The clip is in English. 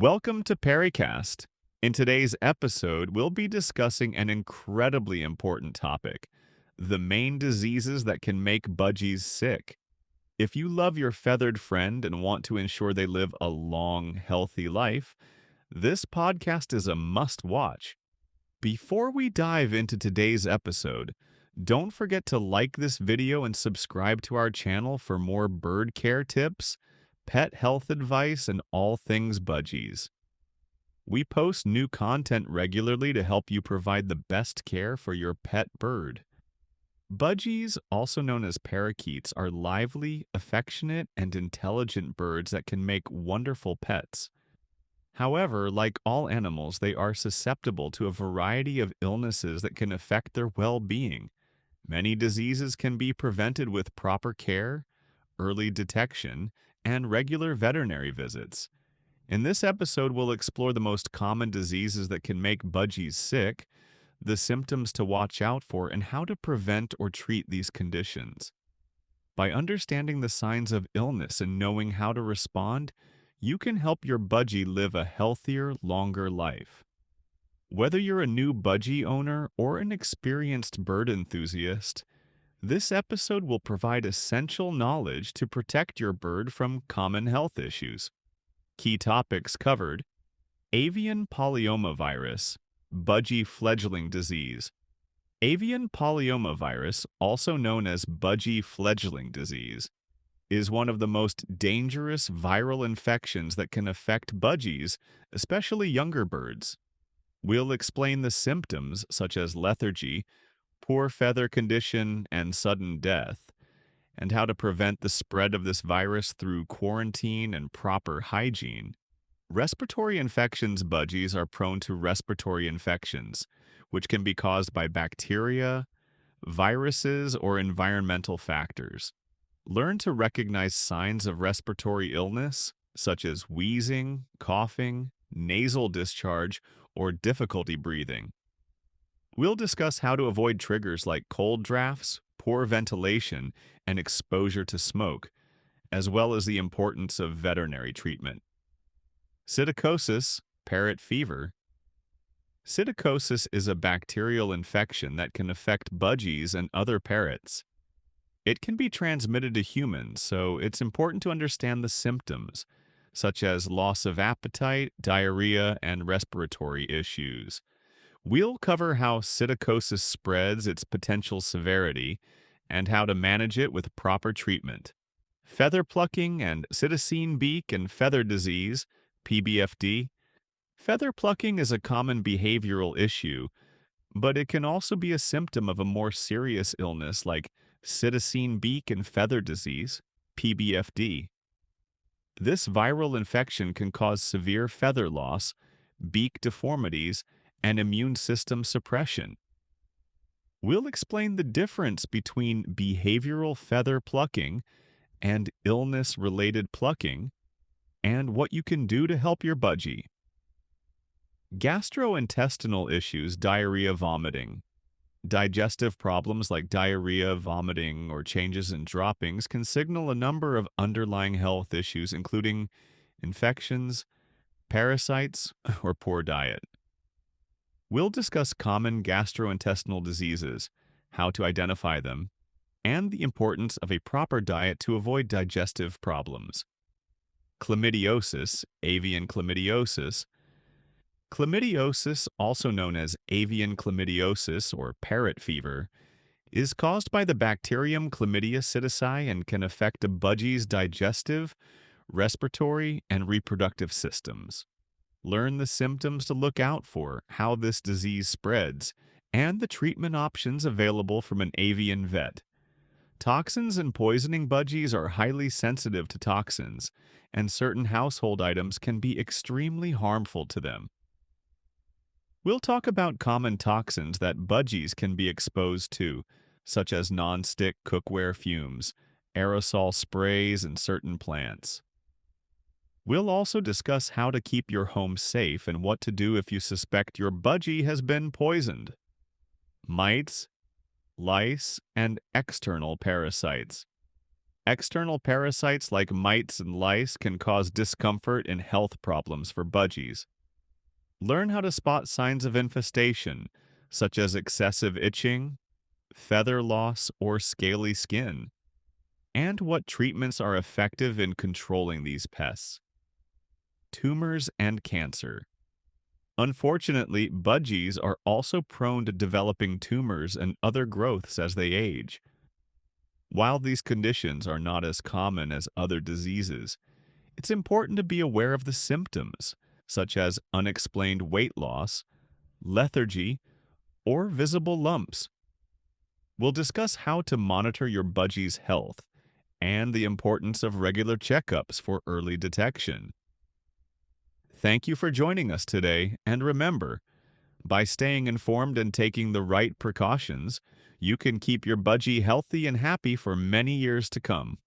Welcome to Pericast. In today's episode, we'll be discussing an incredibly important topic: the main diseases that can make budgies sick. If you love your feathered friend and want to ensure they live a long, healthy life, this podcast is a must watch. Before we dive into today's episode, don't forget to like this video and subscribe to our channel for more bird care tips, pet health advice, and all things budgies. We post new content regularly to help you provide the best care for your pet bird. Budgies, also known as parakeets, are lively, affectionate, and intelligent birds that can make wonderful pets. However, like all animals, they are susceptible to a variety of illnesses that can affect their well-being. Many diseases can be prevented with proper care, early detection, and regular veterinary visits. In this episode, we'll explore the most common diseases that can make budgies sick, the symptoms to watch out for, and how to prevent or treat these conditions. By understanding the signs of illness and knowing how to respond, you can help your budgie live a healthier, longer life. Whether you're a new budgie owner or an experienced bird enthusiast, this episode will provide essential knowledge to protect your bird from common health issues. Key topics covered: avian polyomavirus, budgie fledgling disease. Avian polyomavirus, also known as budgie fledgling disease, is one of the most dangerous viral infections that can affect budgies, especially younger birds. We'll explain the symptoms such as lethargy, poor feather condition, and sudden death, and how to prevent the spread of this virus through quarantine and proper hygiene. Respiratory infections. Budgies are prone to respiratory infections, which can be caused by bacteria, viruses, or environmental factors. Learn to recognize signs of respiratory illness, such as wheezing, coughing, nasal discharge, or difficulty breathing. We'll discuss how to avoid triggers like cold drafts, poor ventilation, and exposure to smoke, as well as the importance of veterinary treatment. Psittacosis, parrot fever. Psittacosis is a bacterial infection that can affect budgies and other parrots. It can be transmitted to humans, so it's important to understand the symptoms, such as loss of appetite, diarrhea, and respiratory issues. We'll cover how psittacosis spreads, its potential severity, and how to manage it with proper treatment. Feather plucking and psittacine beak and feather disease, PBFD. Feather plucking is a common behavioral issue, but it can also be a symptom of a more serious illness like psittacine beak and feather disease, PBFD. This viral infection can cause severe feather loss, beak deformities, and immune system suppression. We'll explain the difference between behavioral feather plucking and illness-related plucking, and what you can do to help your budgie. Gastrointestinal issues. Diarrhea, vomiting. Digestive problems like diarrhea, vomiting, or changes in droppings can signal a number of underlying health issues, including infections, parasites, or poor diet. We'll discuss common gastrointestinal diseases, how to identify them, and the importance of a proper diet to avoid digestive problems. Chlamydiosis, avian chlamydiosis. Chlamydiosis, also known as avian chlamydiosis or parrot fever, is caused by the bacterium Chlamydia psittaci and can affect a budgie's digestive, respiratory, and reproductive systems. Learn the symptoms to look out for, how this disease spreads, and the treatment options available from an avian vet. Toxins and poisoning. Budgies are highly sensitive to toxins, and certain household items can be extremely harmful to them. We'll talk about common toxins that budgies can be exposed to, such as non-stick cookware fumes, aerosol sprays, and certain plants. We'll also discuss how to keep your home safe and what to do if you suspect your budgie has been poisoned. Mites, lice, and external parasites. External parasites like mites and lice can cause discomfort and health problems for budgies. Learn how to spot signs of infestation, such as excessive itching, feather loss, or scaly skin, and what treatments are effective in controlling these pests. Tumors and cancer. Unfortunately, budgies are also prone to developing tumors and other growths as they age. While these conditions are not as common as other diseases, it's important to be aware of the symptoms, such as unexplained weight loss, lethargy, or visible lumps. We'll discuss how to monitor your budgie's health and the importance of regular checkups for early detection. Thank you for joining us today, and remember, by staying informed and taking the right precautions, you can keep your budgie healthy and happy for many years to come.